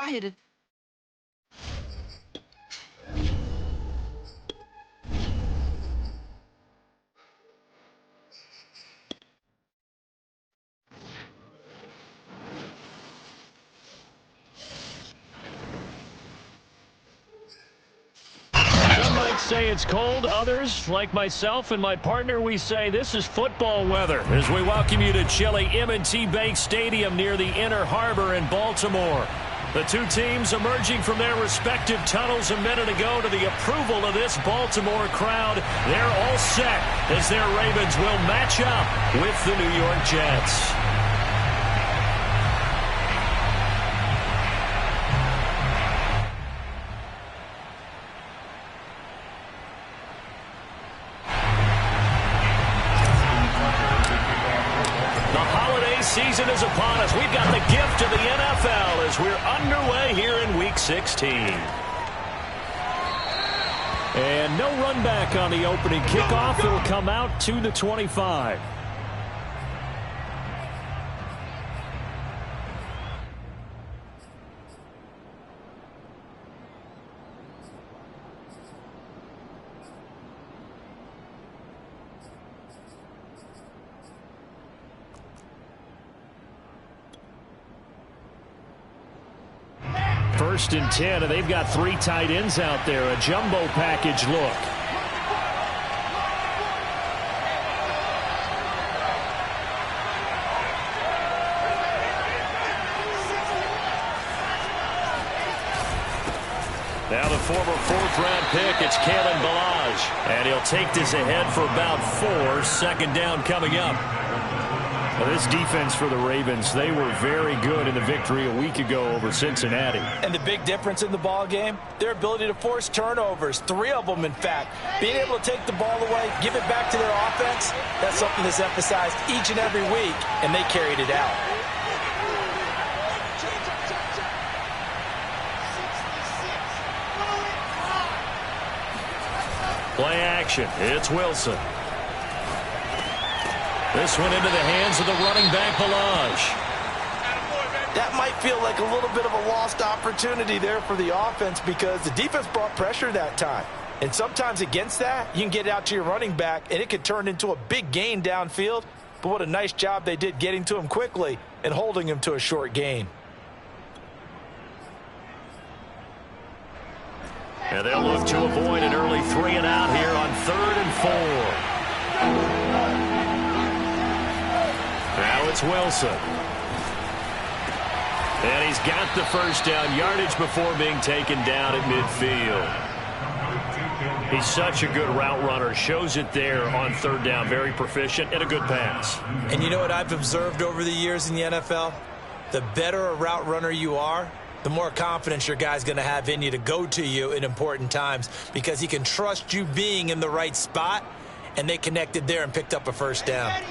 I hit it. Some might say it's cold. Others, like myself and my partner, we say this is football weather as we welcome you to chilly M&T Bank Stadium near the Inner Harbor in Baltimore. The two teams emerging from their respective tunnels a minute ago to the approval of this Baltimore crowd. They're all set as their Ravens will match up with the New York Jets. Season is upon us. We've got the gift of the NFL as we're underway here in Week 16. And no run back on the opening kickoff. It'll come out to the 25. First and 10, and they've got three tight ends out there. A jumbo package look. Now the former fourth-round pick, it's Kalen Ballage. And he'll take this ahead for about 4. Second down coming up. Well, this defense for the Ravens, they were very good in the victory a week ago over Cincinnati. And the big difference in the ball game, their ability to force turnovers, 3 of them in fact. Being able to take the ball away, give it back to their offense, that's something that's emphasized each and every week, and they carried it out. Play action, it's Wilson. This one into the hands of the running back, Ballage. That might feel like a little bit of a lost opportunity there for the offense because the defense brought pressure that time. And sometimes against that, you can get it out to your running back, and it could turn into a big gain downfield. But what a nice job they did getting to him quickly and holding him to a short gain. And they'll look to avoid an early 3 and out here on 3rd and 4. Now it's Wilson. And he's got the first down yardage before being taken down at midfield. He's such a good route runner. Shows it there on 3rd down. Very proficient and a good pass. And you know what I've observed over the years in the NFL? The better a route runner you are, the more confidence your guy's going to have in you to go to you in important times because he can trust you being in the right spot, and they connected there and picked up a first down.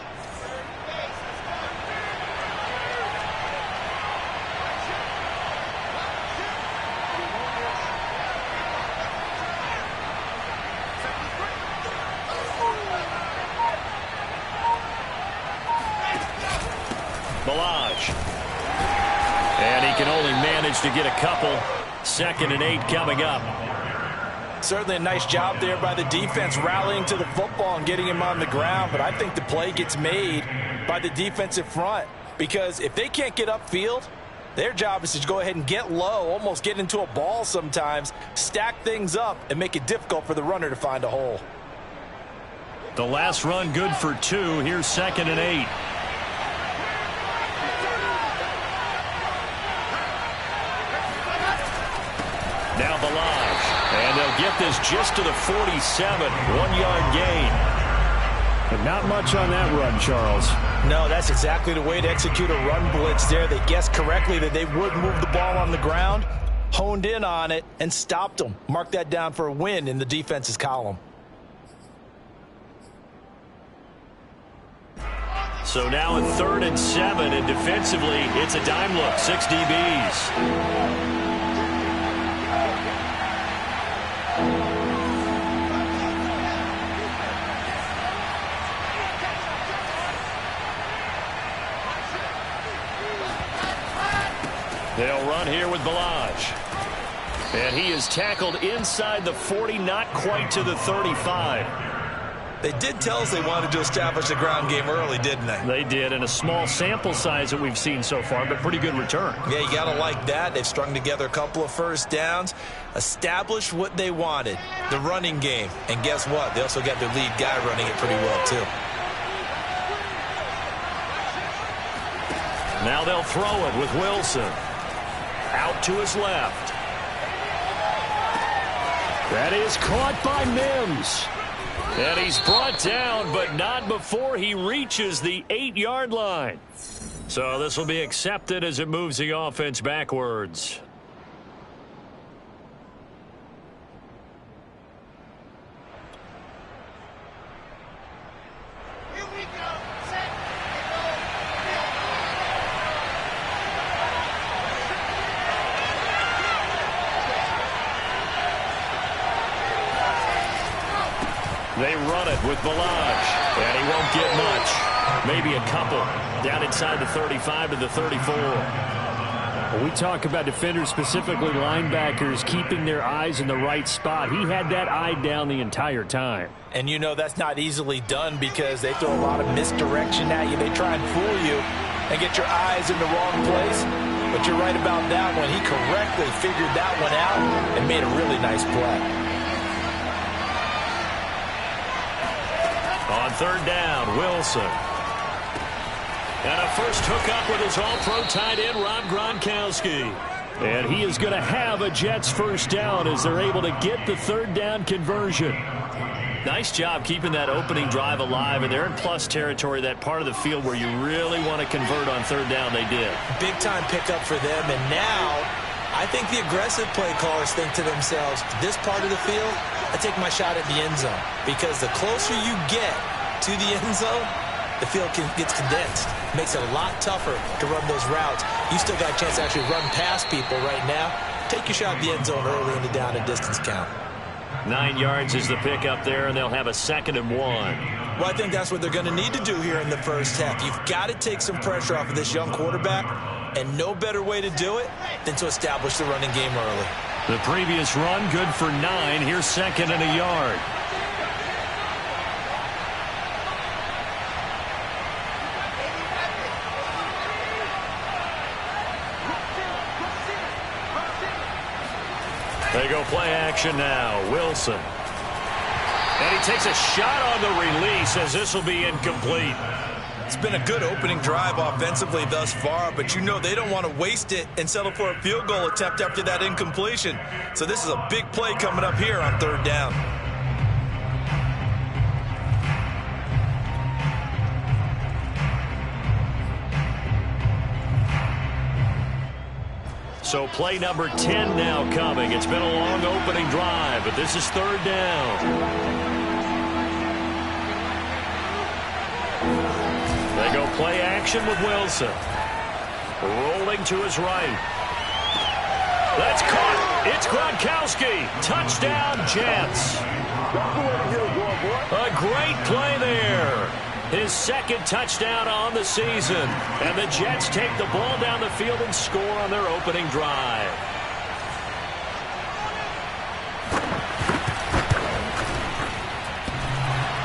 Ballage. And he can only manage to get a couple. 2nd and 8 coming up. Certainly a nice job there by the defense rallying to the football and getting him on the ground, but I think the play gets made by the defensive front because if they can't get upfield, their job is to go ahead and get low, almost get into a ball sometimes, stack things up, and make it difficult for the runner to find a hole. The last run good for 2. Here's 2nd and 8. Now Ballage. And they'll get this just to the 47. 1-yard gain. But not much on that run, Charles. No, that's exactly the way to execute a run blitz there. They guessed correctly that they would move the ball on the ground, honed in on it, and stopped them. Mark that down for a win in the defense's column. So now in 3rd and 7, and defensively, it's a dime look. 6 DBs. They'll run run here with Balaj. And he is tackled inside the 40, not quite to the 35. They did tell us they wanted to establish a ground game early, didn't they? They did, in a small sample size that we've seen so far, but pretty good return. Yeah, you got to like that. They've strung together a couple of first downs, established what they wanted, the running game. And guess what? They also got their lead guy running it pretty well, too. Now they'll throw it with Wilson. Out to his left. That is caught by Mims. And he's brought down, but not before he reaches the 8-yard line. So this will be accepted as it moves the offense backwards. They run it with Balaj, and he won't get much. Maybe a couple. Down inside the 35 to the 34. When we talk about defenders, specifically linebackers, keeping their eyes in the right spot, he had that eye down the entire time. And you know that's not easily done because they throw a lot of misdirection at you. They try and fool you and get your eyes in the wrong place. But you're right about that one. He correctly figured that one out and made a really nice play. On third down, Wilson. And a first hookup with his all-pro tight end, Rob Gronkowski. And he is going to have a Jets first down as they're able to get the third down conversion. Nice job keeping that opening drive alive, and they're in plus territory, that part of the field where you really want to convert on third down. They did. Big-time pickup for them, and now I think the aggressive play callers think to themselves, this part of the field, I take my shot at the end zone. Because the closer you get to the end zone, the field gets condensed. Makes it a lot tougher to run those routes. You still got a chance to actually run past people right now. Take your shot at the end zone early in the down and distance count. 9 yards is the pickup there, and they'll have a 2nd and 1. Well, I think that's what they're going to need to do here in the first half. You've got to take some pressure off of this young quarterback, and no better way to do it than to establish the running game early. The previous run, good for 9. Here's 2nd and a yard. They go play action now. Wilson. And he takes a shot on the release as this will be incomplete. It's been a good opening drive offensively thus far, but you know they don't want to waste it and settle for a field goal attempt after that incompletion. So this is a big play coming up here on third down. So play number 10 now coming. It's been a long opening drive, but this is third down. They go play action with Wilson. Rolling to his right. That's caught. It's Gronkowski. Touchdown, Jets. A great play there. His 2nd touchdown on the season. And the Jets take the ball down the field and score on their opening drive.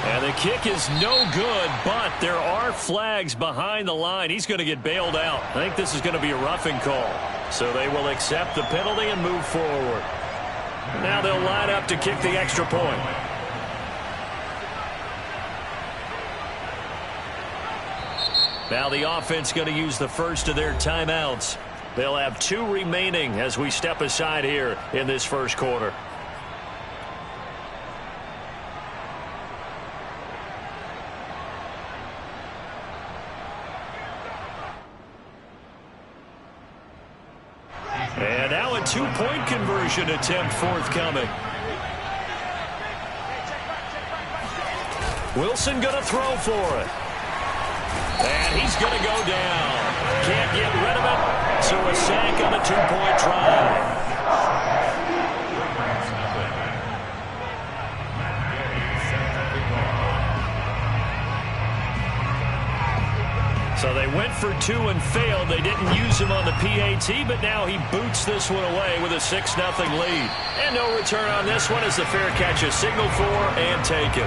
And the kick is no good, but there are flags behind the line. He's going to get bailed out. I think this is going to be a roughing call. So they will accept the penalty and move forward. Now they'll line up to kick the extra point. Now the offense going to use the first of their timeouts. They'll have 2 remaining as we step aside here in this first quarter. And now a 2-point conversion attempt forthcoming. Wilson going to throw for it. And he's going to go down. Can't get rid of it. So a sack on the 2-point try. So they went for 2 and failed. They didn't use him on the PAT, but now he boots this one away with a 6-0 lead. And no return on this one as the fair catch is signaled for and taken.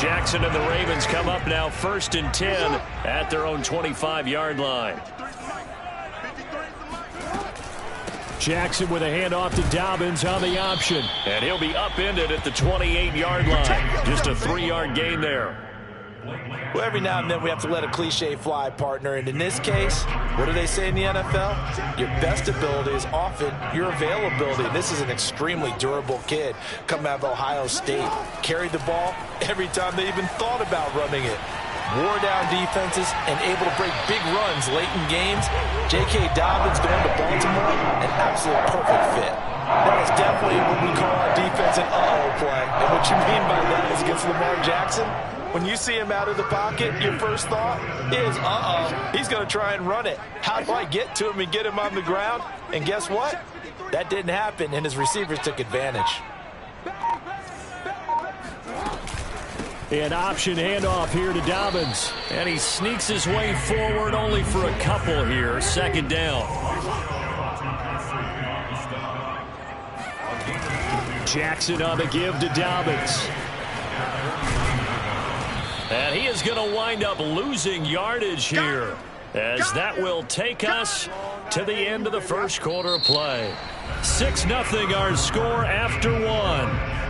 Jackson and the Ravens come up now 1st and 10 at their own 25-yard line. Jackson with a handoff to Dobbins on the option. And he'll be upended at the 28-yard line. Just a 3-yard gain there. Well, every now and then we have to let a cliche fly, partner. And in this case, what do they say in the NFL? Your best ability is often your availability. And this is an extremely durable kid coming out of Ohio State. Carried the ball every time they even thought about running it. Wore down defenses and able to break big runs late in games. J.K. Dobbins going to Baltimore, an absolute perfect fit. That is definitely what we call our defense an uh-oh play. And what you mean by that is against Lamar Jackson, when you see him out of the pocket, your first thought is, uh-oh, he's going to try and run it. How do I get to him and get him on the ground? And guess what? That didn't happen, and his receivers took advantage. An option handoff here to Dobbins. And he sneaks his way forward only for a couple here. 2nd down. Jackson on the give to Dobbins. And he is going to wind up losing yardage here, as that will take us to the end of the first quarter of play. 6-0 our score after 1.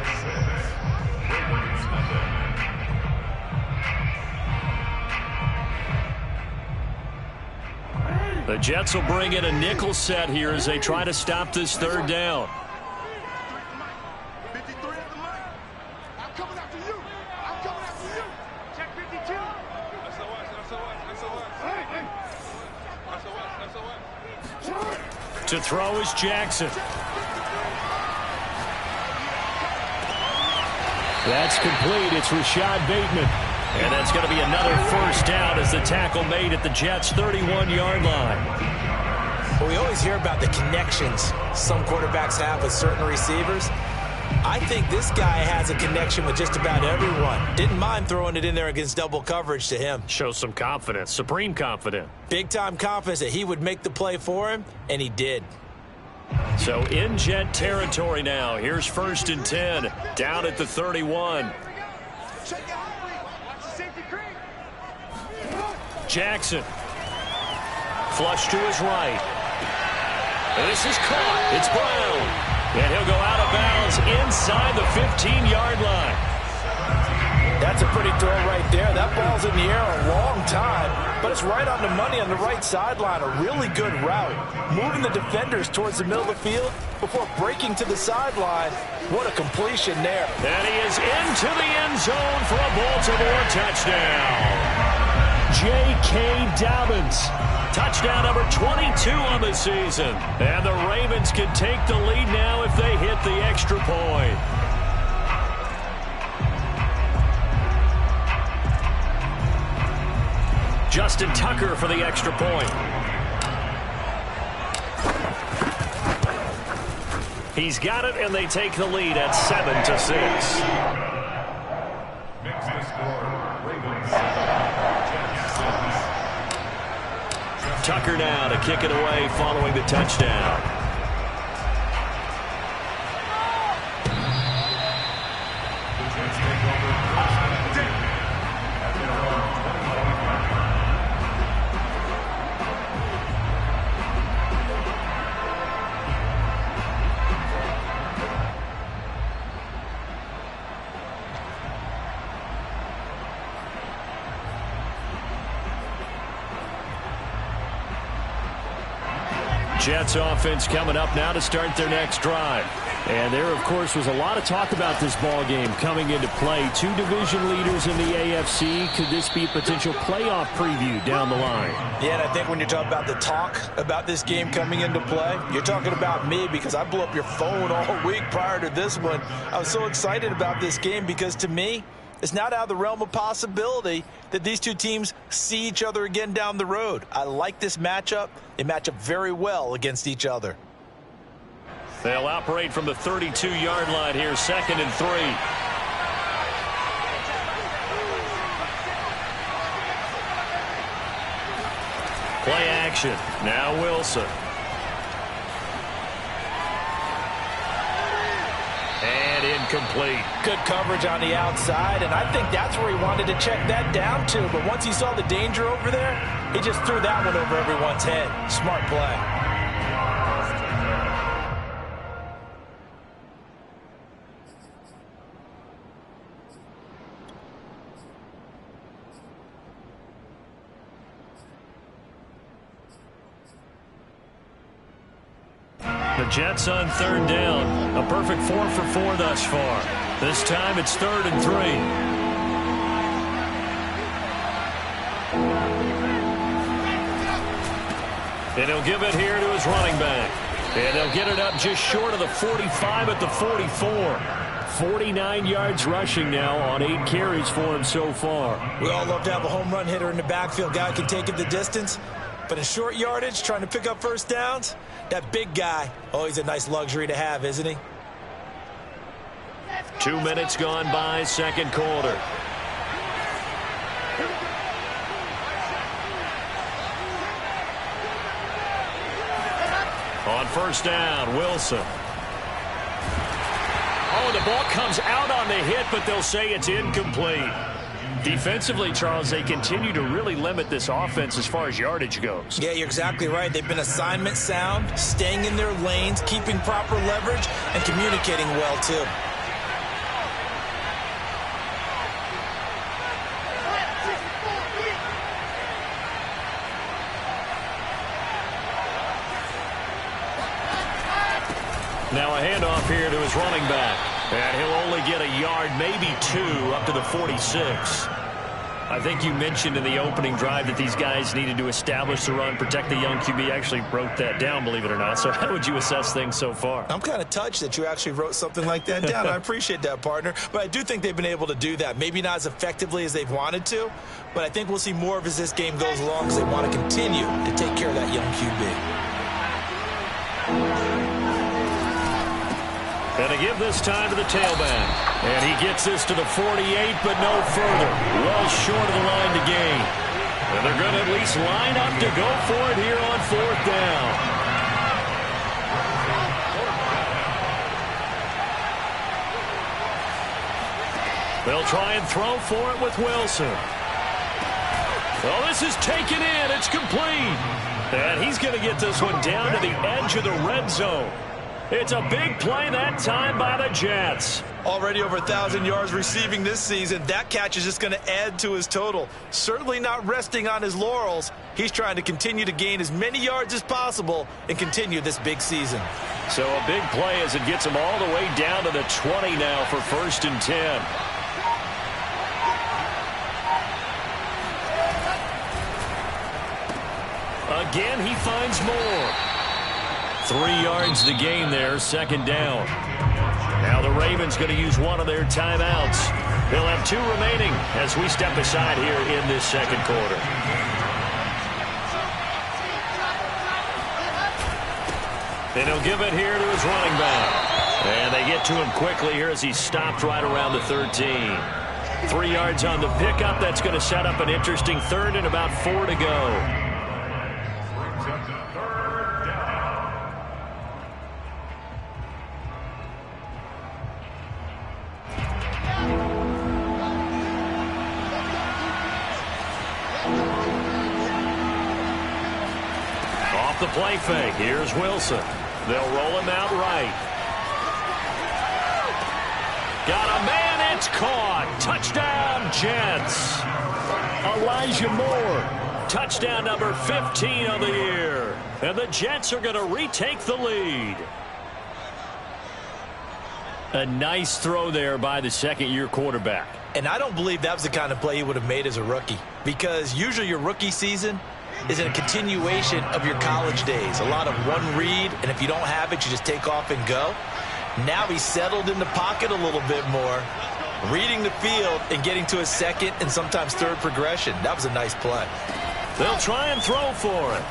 The Jets will bring in a nickel set here as they try to stop this 3rd down. To throw is Jackson. That's complete. It's Rashad Bateman. And that's going to be another 1st down as the tackle made at the Jets' 31-yard line. Well, we always hear about the connections some quarterbacks have with certain receivers. I think this guy has a connection with just about everyone. Didn't mind throwing it in there against double coverage to him. Shows some confidence, supreme confidence. Big-time confidence that he would make the play for him, and he did. So in Jet territory now. Here's 1st and 10, down at the 31. Jackson. Flush to his right. This is caught. It's Brown. And he'll go out of bounds inside the 15-yard line. That's a pretty throw right there. That ball's in the air a long time, but it's right on the money on the right sideline. A really good route. Moving the defenders towards the middle of the field before breaking to the sideline. What a completion there. And he is into the end zone for a Baltimore touchdown. J.K. Dobbins. Touchdown number 22 on the season. And the Ravens can take the lead now if they hit the extra point. Justin Tucker for the extra point. He's got it, and they take the lead at 7-6. Tucker now to kick it away following the touchdown. Jets offense coming up now to start their next drive. And there, of course, was a lot of talk about this ball game coming into play. 2 division leaders in the AFC. Could this be a potential playoff preview down the line? Yeah, and I think when you're talking about the talk about this game coming into play, you're talking about me because I blew up your phone all week prior to this one. I was so excited about this game because to me, it's not out of the realm of possibility that these two teams see each other again down the road. I like this matchup. They match up very well against each other. They'll operate from the 32-yard line here, 2nd and 3. Play action. Now Wilson. And incomplete. Good coverage on the outside, and I think that's where he wanted to check that down to. But once he saw the danger over there, he just threw that one over everyone's head. Smart play. The Jets on third down. A perfect 4 for 4 thus far. This time it's 3rd and 3. And he'll give it here to his running back. And they'll get it up just short of the 45 at the 44. 49 yards rushing now on 8 carries for him so far. We all love to have a home run hitter in the backfield. Guy can take it the distance. But in short yardage, trying to pick up first downs, that big guy, always a nice luxury to have, isn't he? 2 minutes gone by, second quarter. On first down, Wilson. Oh, the ball comes out on the hit, but they'll say it's incomplete. Defensively, Charles, they continue to really limit this offense as far as yardage goes. Yeah, you're exactly right. They've been assignment sound, staying in their lanes, keeping proper leverage, and communicating well, too. Now a handoff here to his running back. And he'll only get a yard, maybe 2, up to the 46. I think you mentioned in the opening drive that these guys needed to establish the run, protect the young QB. Actually wrote that down, believe it or not. So how would you assess things so far? I'm kind of touched that you actually wrote something like that down. I appreciate that, partner. But I do think they've been able to do that. Maybe not as effectively as they've wanted to, but I think we'll see more of as this game goes along because they want to continue to take care of that young QB. And to give this time to the tailback. And he gets this to the 48, but no further. Well short of the line to gain. And they're going to at least line up to go for it here on 4th down. They'll try and throw for it with Wilson. Well, this is taken in. It's complete. And he's going to get this one down to the edge of the red zone. It's a big play that time by the Jets. Already over 1,000 yards receiving this season. That catch is just going to add to his total. Certainly not resting on his laurels. He's trying to continue to gain as many yards as possible and continue this big season. So a big play as it gets him all the way down to the 20 now for 1st and 10. Again, he finds more. 3 yards the gain there, 2nd down. Now the Ravens going to use one of their timeouts. They'll have 2 remaining as we step aside here in this 2nd quarter. And he'll give it here to his running back. And they get to him quickly here as he stopped right around the 13. 3 yards on the pickup. That's going to set up an interesting 3rd and about 4 to go. The play fake. Here's Wilson. They'll roll him out right. Got a man. It's caught. Touchdown, Jets. Elijah Moore. Touchdown number 15 on the year. And the Jets are going to retake the lead. A nice throw there by the second-year quarterback. And I don't believe that was the kind of play he would have made as a rookie. Because usually your rookie season is in a continuation of your college days. A lot of one read, and if you don't have it, you just take off and go. Now he's settled in the pocket a little bit more, reading the field and getting to a 2nd and sometimes 3rd progression. That was a nice play. They'll try and throw for it.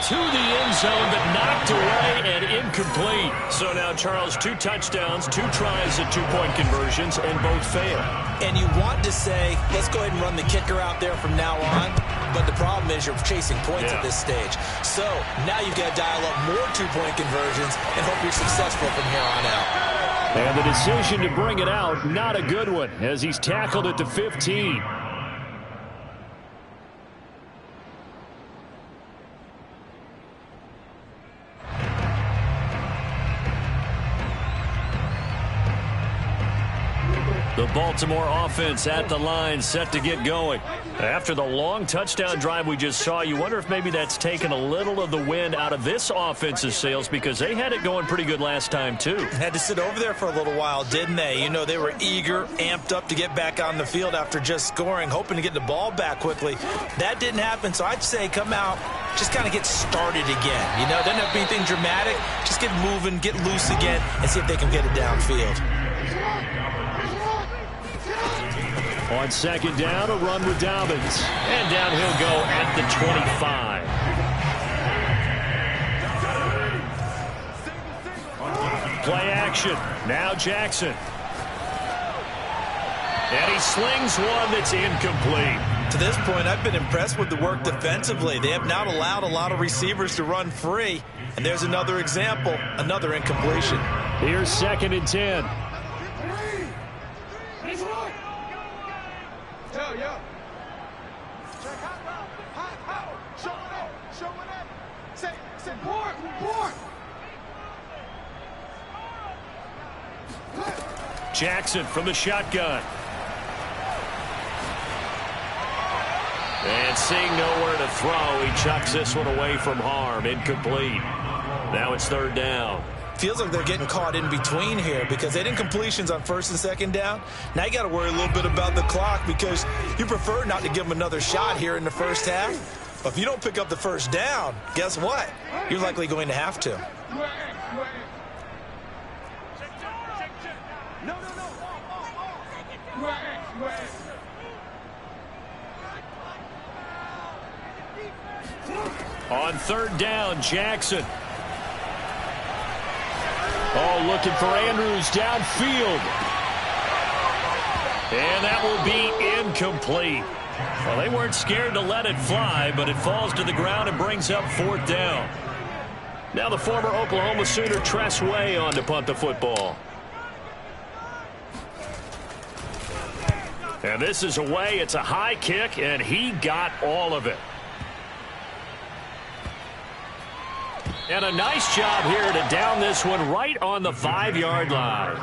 To the end zone, but knocked away and incomplete. So now, Charles, 2 touchdowns, 2 tries at 2-point conversions, and both fail. And you want to say, let's go ahead and run the kicker out there from now on. but the problem is you're chasing points at this stage. So now you've got to dial up more two-point conversions and hope you're successful from here on out. And the decision to bring it out, not a good one, as he's tackled at the 15. The Baltimore offense at the line, set to get going. After the long touchdown drive we just saw, you wonder if maybe that's taken a little of the wind out of this offense's sails, because they had it going pretty good last time, too. Had to sit over there for a little while, didn't they? You know, they were eager, amped up to get back on the field after just scoring, hoping to get the ball back quickly. That didn't happen, so I'd say come out, just kind of get started again. You know, doesn't have to be anything dramatic. Just get moving, get loose again, and see if they can get it downfield. On second down, a run with Dobbins. And down he'll go at the 25. Play action. Now Jackson. And he slings one that's incomplete. To this point, I've been impressed with the work defensively. They have not allowed a lot of receivers to run free. And there's another example, another incompletion. Here's second and 10. Jackson from the shotgun. And seeing nowhere to throw, he chucks this one away from harm. Incomplete. Now it's third down. Feels like they're getting caught in between here because they didn't completions on first and second down. Now you got to worry a little bit about the clock because you prefer not to give them another shot here in the first half. But if you don't pick up the first down, guess what? You're likely going to have to. On third down, Jackson. Oh, looking for Andrews downfield. And that will be incomplete. Well, they weren't scared to let it fly, but it falls to the ground and brings up fourth down. Now the former Oklahoma Sooner Tress Way on to punt the football. And this is away. It's a high kick, and he got all of it. And a nice job here to down this one right on the 5-yard line.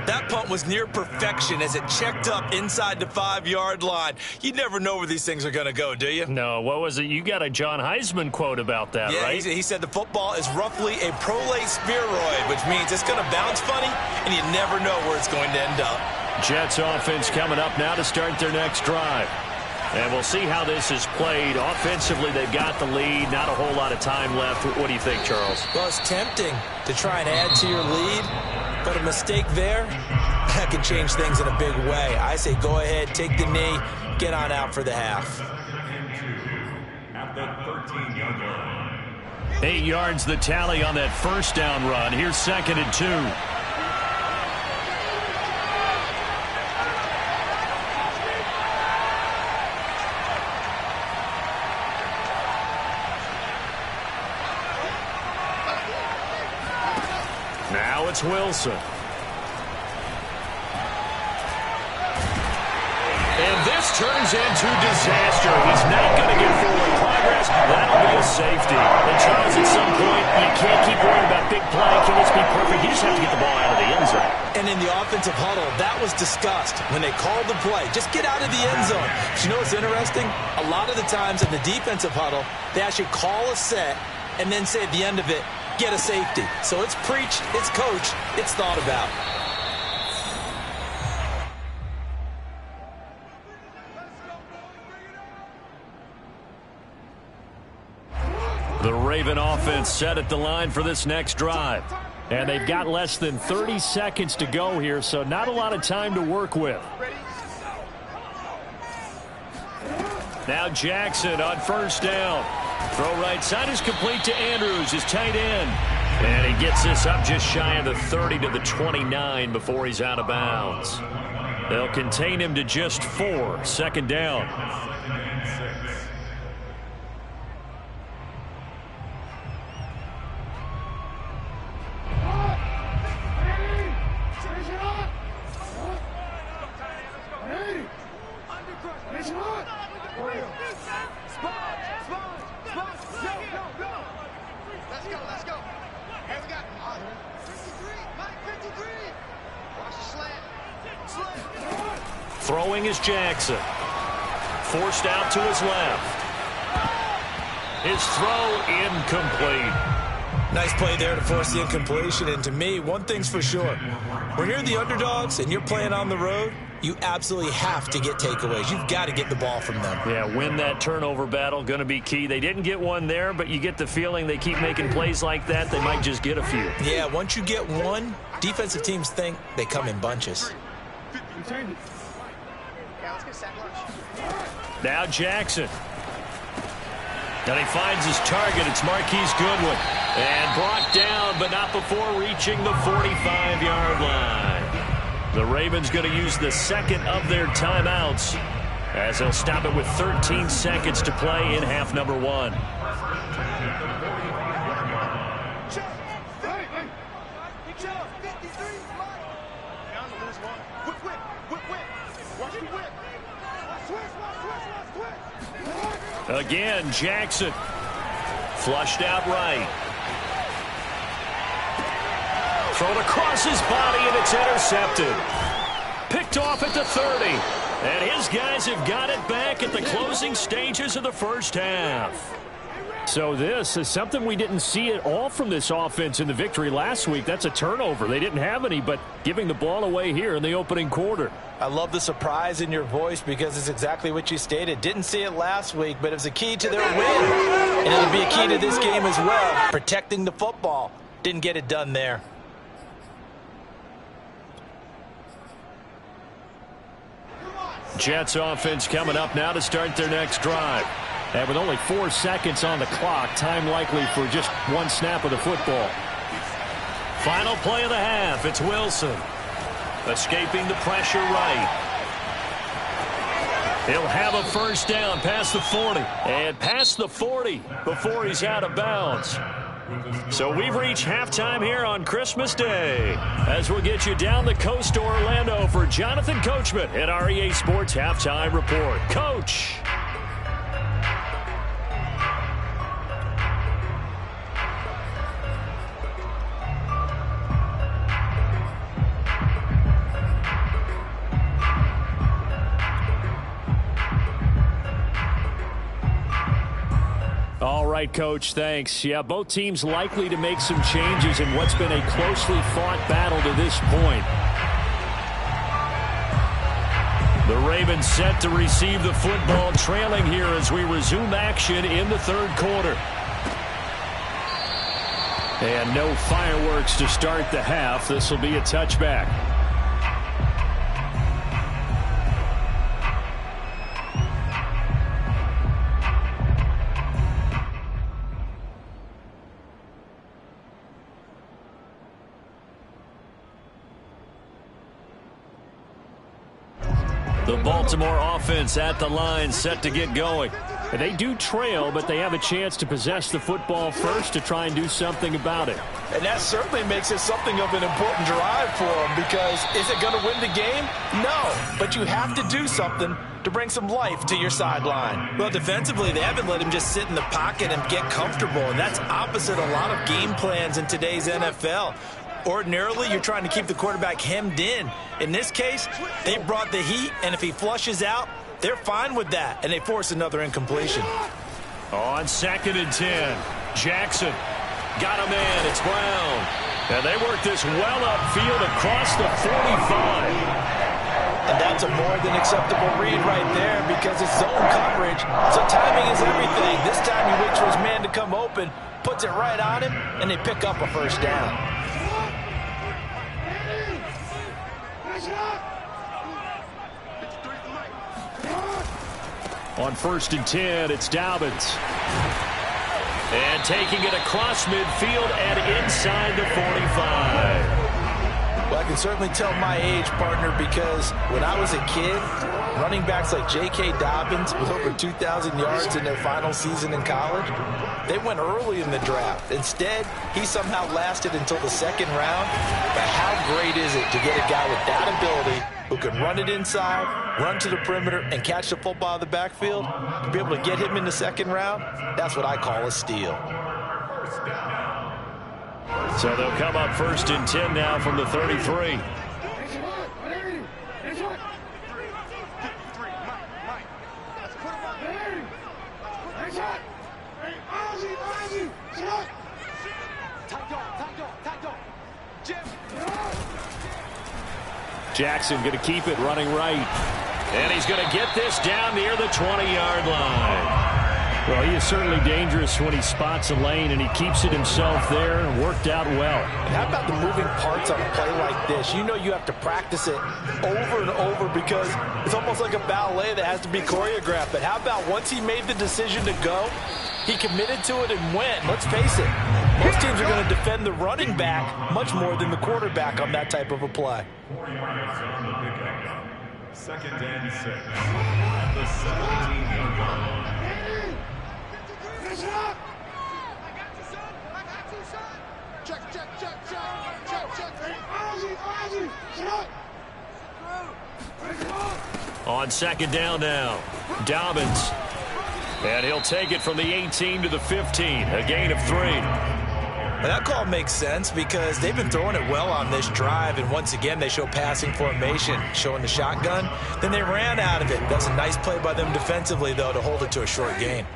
That punt was near perfection as it checked up inside the 5-yard line. You never know where these things are going to go, do you? No, what was it? You got a John Heisman quote about that, right? He said the football is roughly a prolate spheroid, which means it's going to bounce funny, and you never know where it's going to end up. Jets offense coming up now to start their next drive. And we'll see how this is played. Offensively, they've got the lead. Not a whole lot of time left. What do you think, Charles? Well, it's tempting to try and add to your lead, but a mistake there, that can change things in a big way. I say go ahead, take the knee, get on out for the half. At the 13-yard line. 8 yards the tally on that first down run. Here's second and 2. Now it's Wilson. And this turns into disaster. He's not going to get forward progress. That'll be a safety. And Charles, at some point, you can't keep worrying about big play. Can this be perfect? You just have to get the ball out of the end zone. And in the offensive huddle, that was discussed when they called the play. Just get out of the end zone. But you know what's interesting? A lot of the times in the defensive huddle, they actually call a set and then say at the end of it, get a safety. So it's preached, it's coached, it's thought about. The Raven offense set at the line for this next drive. And they've got less than 30 seconds to go here, so not a lot of time to work with. Now Jackson on first down. Throw right side is complete to Andrews, his tight end. And he gets this up just shy of the 30 to the 29 before he's out of bounds. They'll contain him to just 4. Second down. Throwing is Jackson. Forced out to his left. His throw incomplete. Nice play there to force the incompletion. And to me, one thing's for sure. When you're the underdogs and you're playing on the road, you absolutely have to get takeaways. You've got to get the ball from them. Yeah, win that turnover battle, going to be key. They didn't get one there, but you get the feeling they keep making plays like that, they might just get a few. Yeah, once you get one, defensive teams think they come in bunches. Now Jackson. And he finds his target. It's Marquise Goodwin. And brought down, but not before reaching the 45-yard line. The Ravens going to use the second of their timeouts as they'll stop it with 13 seconds to play in half number one. Again, Jackson. Flushed out right. Thrown across his body, and it's intercepted. Picked off at the 30. And his guys have got it back at the closing stages of the first half. So this is something we didn't see at all from this offense in the victory last week. That's a turnover. They didn't have any, but giving the ball away here in the opening quarter. I love the surprise in your voice because it's exactly what you stated. Didn't see it last week, but it was a key to their win. And it'll be a key to this game as well, protecting the football. Didn't get it done there. Jets offense coming up now to start their next drive. And with only 4 seconds on the clock, time likely for just one snap of the football. Final play of the half. It's Wilson. Escaping the pressure right. He'll have a first down past the 40. And past the 40 before he's out of bounds. So we've reached halftime here on Christmas Day. As we'll get you down the coast to Orlando for Jonathan Coachman at our EA Sports Halftime Report. Coach. All right, Coach, thanks. Yeah, both teams likely to make some changes in what's been a closely fought battle to this point. The Ravens set to receive the football, trailing here as we resume action in the third quarter. And no fireworks to start the half. This will be a touchback. The Baltimore offense at the line, set to get going. They do trail, but they have a chance to possess the football first to try and do something about it. And that certainly makes it something of an important drive for them, because is it going to win the game? No, but you have to do something to bring some life to your sideline. Well, defensively, they haven't let him just sit in the pocket and get comfortable, and that's opposite a lot of game plans in today's NFL. Ordinarily, you're trying to keep the quarterback hemmed in. In this case, they brought the heat, and if he flushes out, they're fine with that, and they force another incompletion. On 2nd and 10, Jackson got a man. It's Brown. And they work this well upfield across the 45. And that's a more than acceptable read right there because it's zone coverage, so timing is everything. This time he waits for his man to come open, puts it right on him, and they pick up a first down. On 1st and 10, it's Dobbins. And taking it across midfield and inside the 45. Well, I can certainly tell my age, partner, because when I was a kid, running backs like J.K. Dobbins with over 2,000 yards in their final season in college, they went early in the draft. Instead, he somehow lasted until the 2nd round. But how great is it to get a guy with that ability who can run it inside, run to the perimeter, and catch the football out of the backfield? To be able to get him in the 2nd round, that's what I call a steal. So they'll come up 1st and 10 now from the 33. Jackson going to keep it running right. And he's going to get this down near the 20-yard line. Well, he is certainly dangerous when he spots a lane, and he keeps it himself there and worked out well. And how about the moving parts on a play like this? You know you have to practice it over and over because it's almost like a ballet that has to be choreographed. But how about once he made the decision to go, he committed to it and went. Let's face it, most teams are going to defend the running back much more than the quarterback on that type of a play. 4 yards on the pickup. 2nd and 6 at the 17-yard line. On 2nd down now, Dobbins. And he'll take it from the 18 to the 15, a gain of 3. Well, that call makes sense because they've been throwing it well on this drive, and once again they show passing formation, showing the shotgun. Then they ran out of it. That's a nice play by them defensively, though, to hold it to a short gain.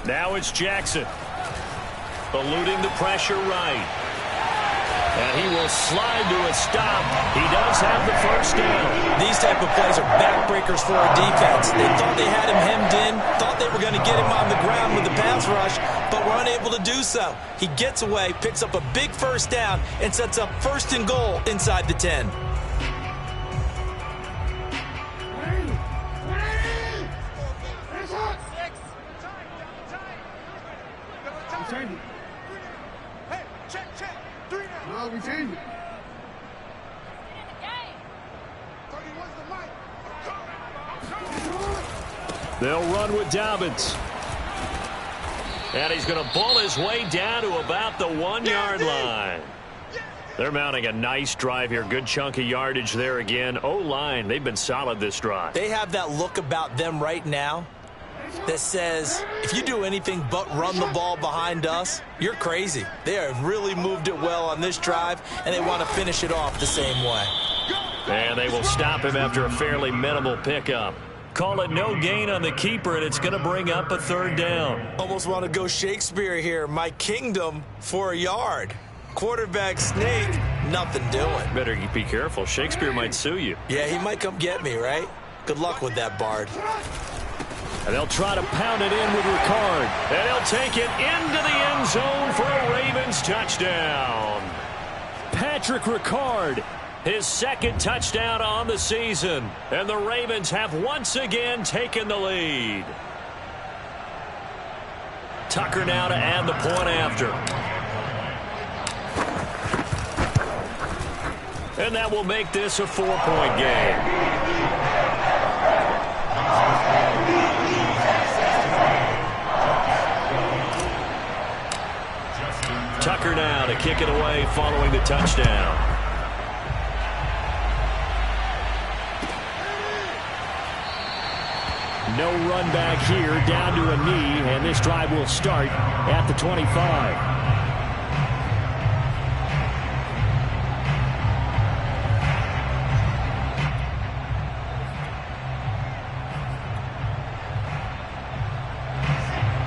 Now it's Jackson, eluding the pressure right. And he will slide to a stop. He does have the first down. These type of plays are backbreakers for a defense. They thought they had him hemmed in, thought they were going to get him on the ground with the pass rush, but were unable to do so. He gets away, picks up a big first down, and sets up 1st and goal inside the 10. They'll run with Dobbins. And he's going to ball his way down to about the 1-yard line. They're mounting a nice drive here. Good chunk of yardage there again. O-line, they've been solid this drive. They have that look about them right now that says, if you do anything but run the ball behind us, you're crazy. They have really moved it well on this drive, and they want to finish it off the same way. And they will stop him after a fairly minimal pickup. Call it no gain on the keeper, and it's going to bring up a 3rd down. Almost want to go Shakespeare here. My kingdom for a yard. Quarterback sneak, nothing doing. Better be careful. Shakespeare might sue you. Yeah, he might come get me, right? Good luck with that, Bard. And they'll try to pound it in with Ricard. And he'll take it into the end zone for a Ravens touchdown. Patrick Ricard, his 2nd touchdown on the season. And the Ravens have once again taken the lead. Tucker now to add the point after. And that will make this a 4-point game. Tucker now to kick it away following the touchdown. No run back here, down to a knee, and this drive will start at the 25.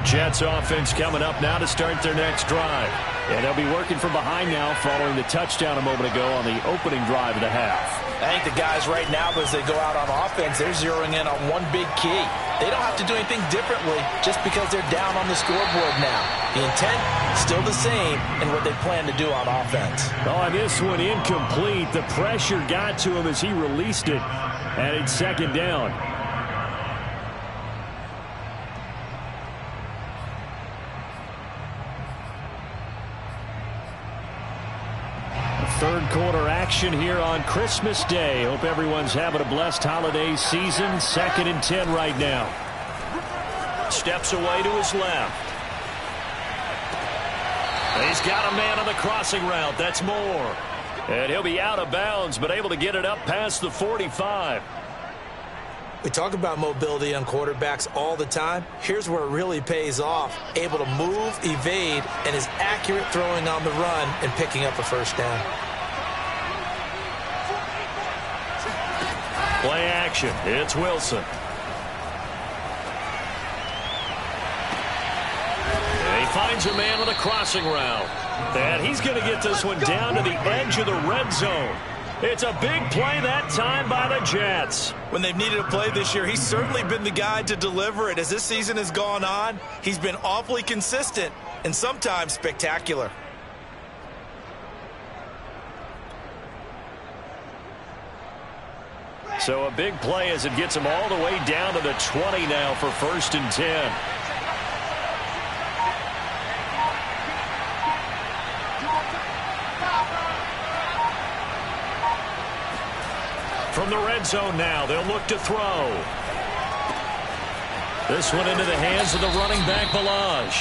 Jets offense coming up now to start their next drive. And they'll be working from behind now following the touchdown a moment ago on the opening drive of the half. I think the guys right now, as they go out on offense, they're zeroing in on one big key. They don't have to do anything differently just because they're down on the scoreboard now. The intent, still the same, and what they plan to do on offense. Oh, and this one incomplete. The pressure got to him as he released it. And it's 2nd down. Third quarter action here on Christmas Day. Hope everyone's having a blessed holiday season. 2nd and 10 right now. Steps away to his left. He's got a man on the crossing route. That's Moore. And he'll be out of bounds, but able to get it up past the 45. We talk about mobility on quarterbacks all the time. Here's where it really pays off. Able to move, evade, and is accurate throwing on the run and picking up a first down. Play action. It's Wilson. And he finds a man with a crossing route. And he's going to get this one down to the edge of the red zone. It's a big play that time by the Jets. When they've needed a play this year, he's certainly been the guy to deliver it. As this season has gone on, he's been awfully consistent and sometimes spectacular. So a big play as it gets him all the way down to the 20 now for 1st and 10. From the red zone now, they'll look to throw. This one into the hands of the running back, Balaj.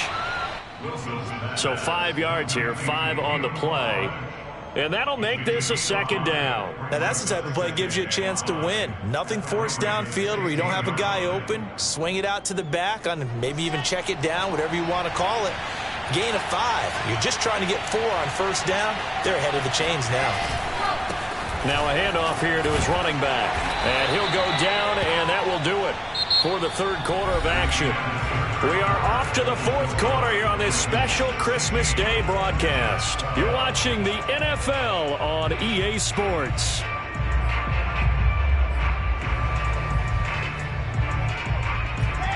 So 5 yards here, 5 on the play. And that'll make this a 2nd down. Now that's the type of play that gives you a chance to win. Nothing forced downfield where you don't have a guy open. Swing it out to the back, on maybe even check it down, whatever you want to call it. Gain of 5. You're just trying to get 4 on 1st down. They're ahead of the chains now. Now a handoff here to his running back. And he'll go down, and that will do it for the 3rd quarter of action. We are off to the 4th quarter here on this special Christmas Day broadcast. You're watching the NFL on EA Sports.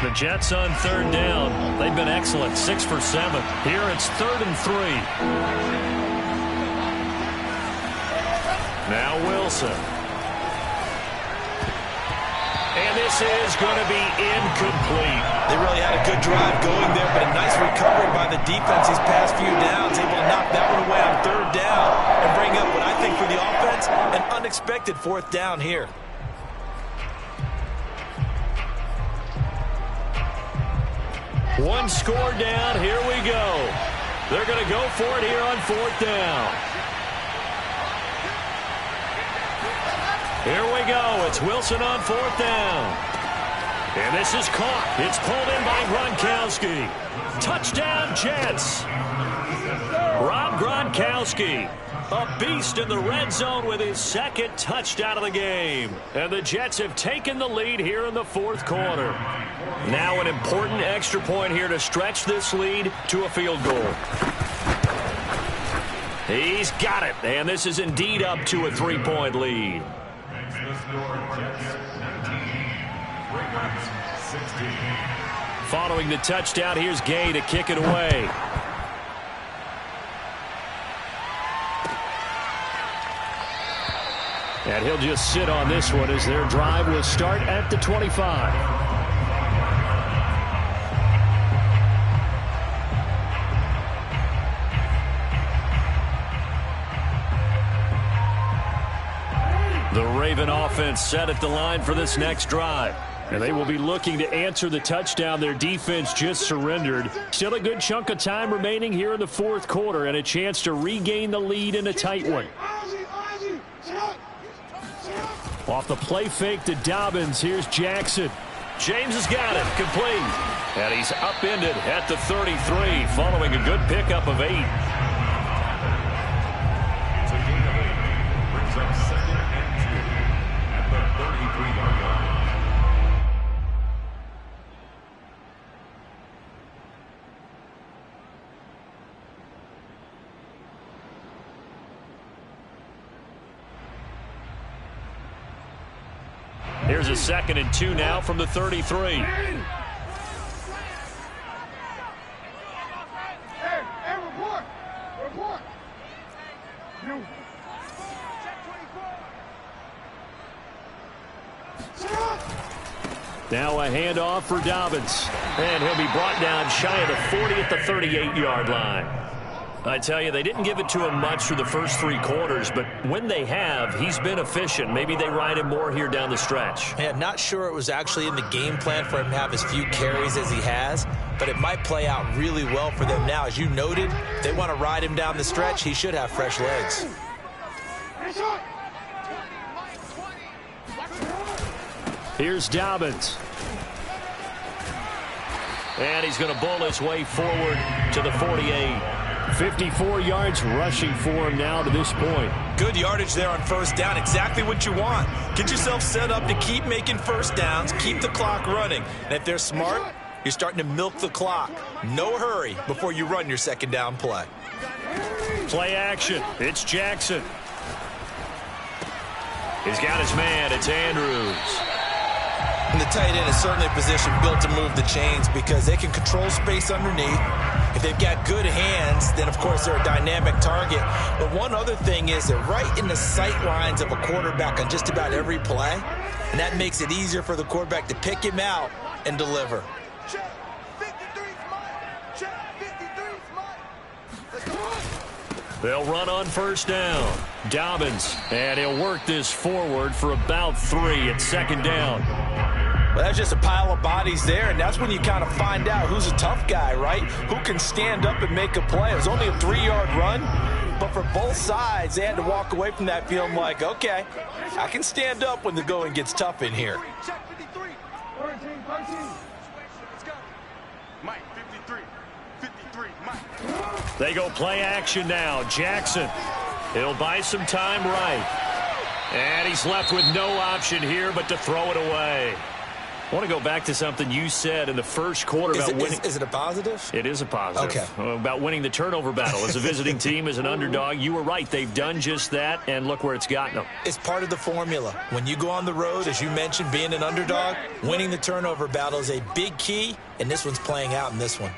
The Jets on 3rd down. They've been excellent, 6 for 7. Here it's 3rd and 3. Now Wilson. And this is going to be incomplete. They really had a good drive going there, but a nice recovery by the defense these past few downs, able to knock that one away on 3rd down and bring up what I think for the offense, an unexpected 4th down here. One score down. Here we go. They're going to go for it here on 4th down. Here we go. It's Wilson on 4th down. And this is caught. It's pulled in by Gronkowski. Touchdown, Jets. Rob Gronkowski, a beast in the red zone with his 2nd touchdown of the game. And the Jets have taken the lead here in the 4th quarter. Now an important extra point here to stretch this lead to a field goal. He's got it. And this is indeed up to a 3-point lead. Following the touchdown, here's Gay to kick it away. And he'll just sit on this one as their drive will start at the 25. The Raven offense set at the line for this next drive. And they will be looking to answer the touchdown their defense just surrendered. Still a good chunk of time remaining here in the 4th quarter and a chance to regain the lead in a tight one. Off the play fake to Dobbins, here's Jackson. James has got it, complete. And he's upended at the 33 following a good pickup of 8. Brings up 2nd and 2 at the 33-yard line. Here's a 2nd and 2 now from the 33. Now a handoff for Dobbins. And he'll be brought down shy of the 40 at the 38-yard line. I tell you, they didn't give it to him much through the first 3 quarters, but when they have, he's been efficient. Maybe they ride him more here down the stretch. Yeah, not sure it was actually in the game plan for him to have as few carries as he has, but it might play out really well for them now. As you noted, if they want to ride him down the stretch, he should have fresh legs. Here's Dobbins. And he's going to bowl his way forward to the 48. 54 yards rushing for him now to this point. Good yardage there on first down. Exactly what you want. Get yourself set up to keep making first downs, keep the clock running. And if they're smart, you're starting to milk the clock. No hurry before you run your second down play. Play action. It's Jackson. He's got his man. It's Andrews. And the tight end is certainly a position built to move the chains because they can control space underneath. If they've got good hands, then, of course, they're a dynamic target. But one other thing is they're right in the sight lines of a quarterback on just about every play, and that makes it easier for the quarterback to pick him out and deliver. They'll run on first down. Dobbins, and he'll work this forward for about 3 at second down. Well, that's just a pile of bodies there, and that's when you kind of find out who's a tough guy, right? Who can stand up and make a play. It was only a 3-yard run, but for both sides, they had to walk away from that feeling like, okay, I can stand up when the going gets tough in here. Mike, 53, Mike. They go play action now. Jackson, he'll buy some time right. And he's left with no option here but to throw it away. I want to go back to something you said in the first quarter about winning. Is it a positive? It is a positive. Okay. About winning the turnover battle. As a visiting team, as an underdog, you were right. They've done just that, and look where it's gotten them. It's part of the formula. When you go on the road, as you mentioned, being an underdog, winning the turnover battle is a big key, and this one's playing out in this one.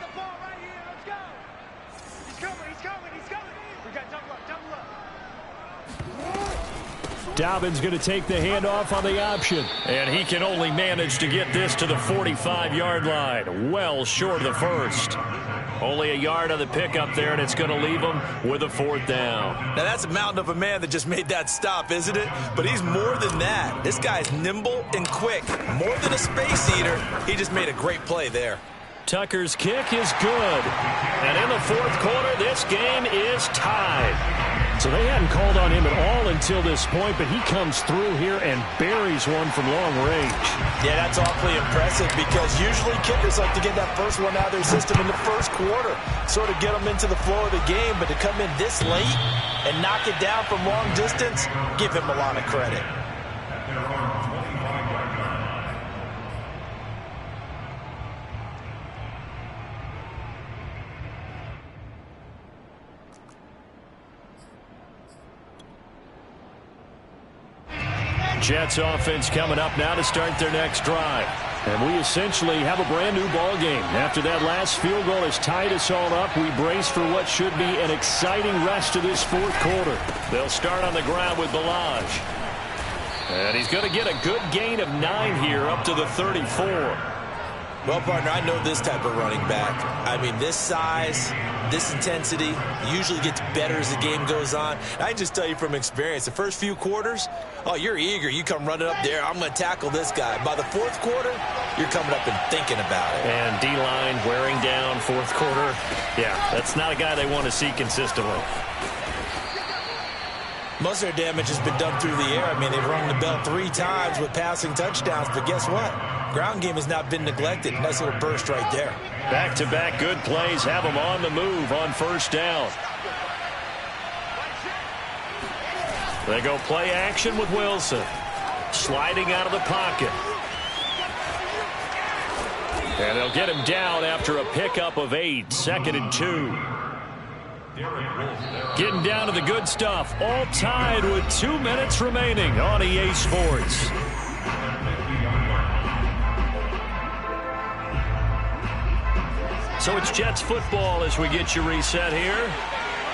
Dobbins going to take the handoff on the option. And he can only manage to get this to the 45-yard line. Well short of the first. Only a yard on the pickup there, and it's going to leave him with a 4th down. Now, that's a mountain of a man that just made that stop, isn't it? But he's more than that. This guy's nimble and quick. More than a space eater. He just made a great play there. Tucker's kick is good. And in the 4th quarter, this game is tied. So they hadn't called on him at all until this point, but he comes through here and buries one from long range. Yeah, that's awfully impressive because usually kickers like to get that first one out of their system in the first quarter, sort of get them into the flow of the game, but to come in this late and knock it down from long distance, give him a lot of credit. Jets offense coming up now to start their next drive. And we essentially have a brand new ball game. After that last field goal has tied us all up, we brace for what should be an exciting rest of this 4th quarter. They'll start on the ground with Balaj. And he's going to get a good gain of 9 here up to the 34. Well, partner, I know this type of running back. I mean, this size, this intensity usually gets better as the game goes on. I can just tell you from experience, the first few quarters, oh, you're eager. You come running up there, I'm going to tackle this guy. By the 4th quarter, you're coming up and thinking about it. And D-line wearing down 4th quarter. Yeah, that's not a guy they want to see consistently. Most of their damage has been done through the air. I mean, they've rung the bell 3 times with passing touchdowns, but guess what? Ground game has not been neglected. Nice little burst right there. Back-to-back good plays have them on the move on first down. They go play action with Wilson. Sliding out of the pocket. And they'll get him down after a pickup of 8, 2nd and 2. Getting down to the good stuff. All tied with 2 minutes remaining on EA Sports. So it's Jets football as we get you reset here.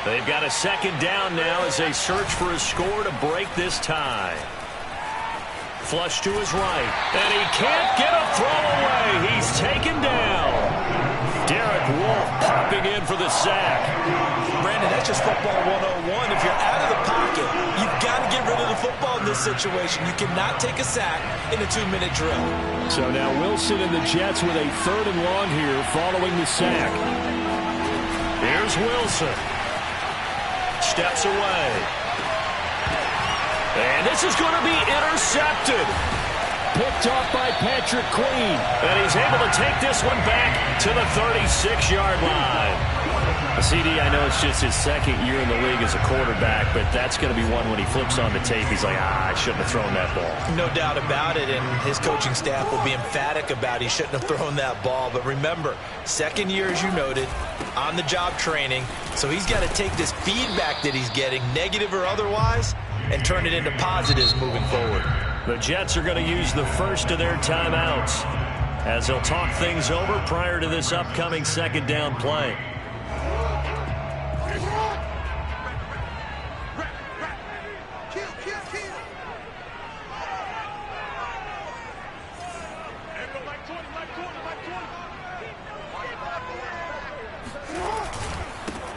They've got a 2nd down now as they search for a score to break this tie. Flush to his right. And he can't get a throw away. He's taken down. Derek Wolfe popping in for the sack. Brandon, that's just football 101. If you're out of the pocket, you've got to get rid of the football in this situation. You cannot take a sack in a 2-minute drill. So now Wilson and the Jets with a 3rd and long here following the sack. Here's Wilson. Steps away. And this is going to be intercepted. Picked off by Patrick Queen. And he's able to take this one back to the 36-yard line. CD, I know it's just his second year in the league as a quarterback, but that's going to be one when he flips on the tape, he's like, I shouldn't have thrown that ball. No doubt about it, and his coaching staff will be emphatic about he shouldn't have thrown that ball. But remember, second year, as you noted, on-the-job training, so he's got to take this feedback that he's getting, negative or otherwise, and turn it into positives moving forward. The Jets are going to use the first of their timeouts as they'll talk things over prior to this upcoming second down play.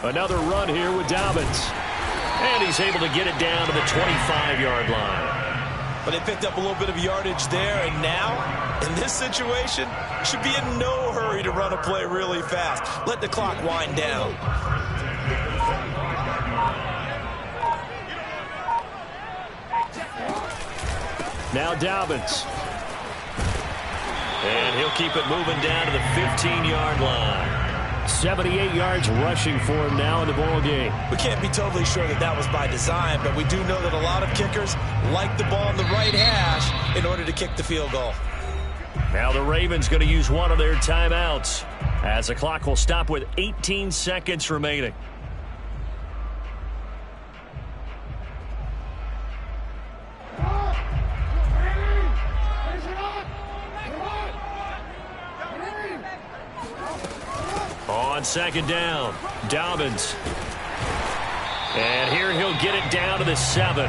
Another run here with Dobbins. And he's able to get it down to the 25-yard line. But they picked up a little bit of yardage there, and now, in this situation, should be in no hurry to run a play really fast. Let the clock wind down. Now Dobbins. And he'll keep it moving down to the 15-yard line. 78 yards rushing for him now in the ball game. We can't be totally sure that that was by design, but we do know that a lot of kickers like the ball in the right hash in order to kick the field goal. Now the Ravens going to use one of their timeouts as the clock will stop with 18 seconds remaining. On second down, Dobbins. And here he'll get it down to the 7.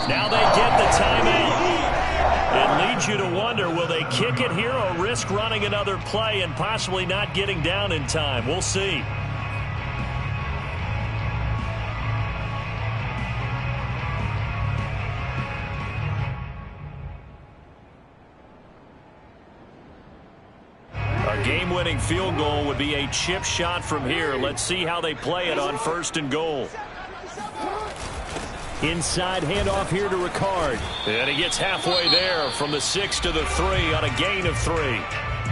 Now they get the timeout. It leads you to wonder, will they kick it here or risk running another play and possibly not getting down in time? We'll see. Game-winning field goal would be a chip shot from here. Let's see how they play it on first and goal. Inside handoff here to Ricard. And he gets halfway there from the 6 to the 3 on a gain of 3.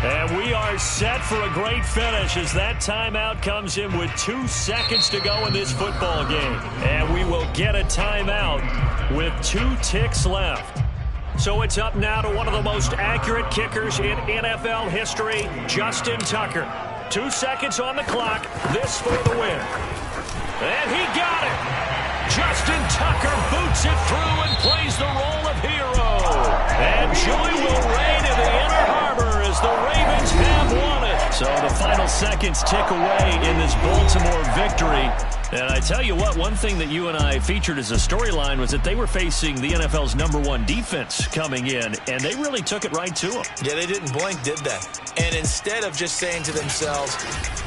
And we are set for a great finish as that timeout comes in with 2 seconds to go in this football game. And we will get a timeout with 2 ticks left. So it's up now to one of the most accurate kickers in NFL history, Justin Tucker. 2 seconds on the clock. This for the win. And he got it. Justin Tucker boots it through and plays the role of hero. And joy will reign in the Inner Harbor as the Ravens have won it. So the final seconds tick away in this Baltimore victory. And I tell you what, one thing that you and I featured as a storyline was that they were facing the NFL's #1 defense coming in, and they really took it right to them. Yeah, they didn't blink, did they? And instead of just saying to themselves,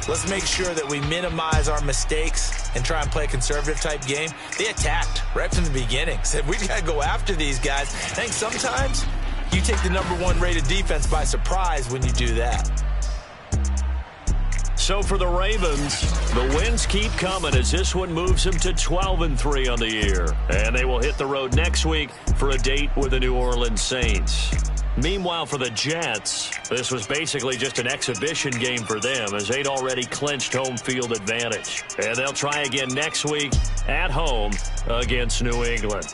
let's make sure that we minimize our mistakes and try and play a conservative-type game, they attacked right from the beginning. Said, we got to go after these guys. I think sometimes you take the #1 rated defense by surprise when you do that. So for the Ravens, the wins keep coming as this one moves them to 12-3 on the year. And they will hit the road next week for a date with the New Orleans Saints. Meanwhile, for the Jets, this was basically just an exhibition game for them as they'd already clinched home field advantage. And they'll try again next week at home against New England.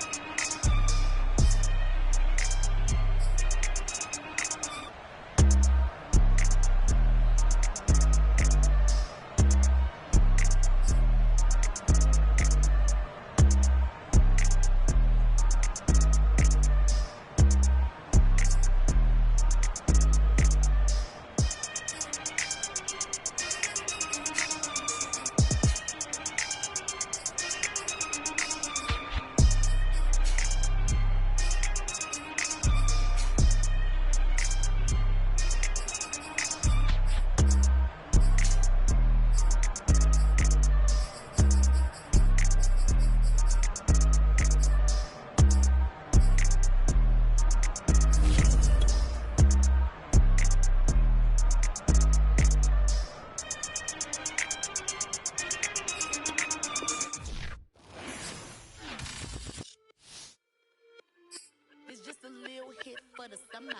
It's just a little hit for the summer.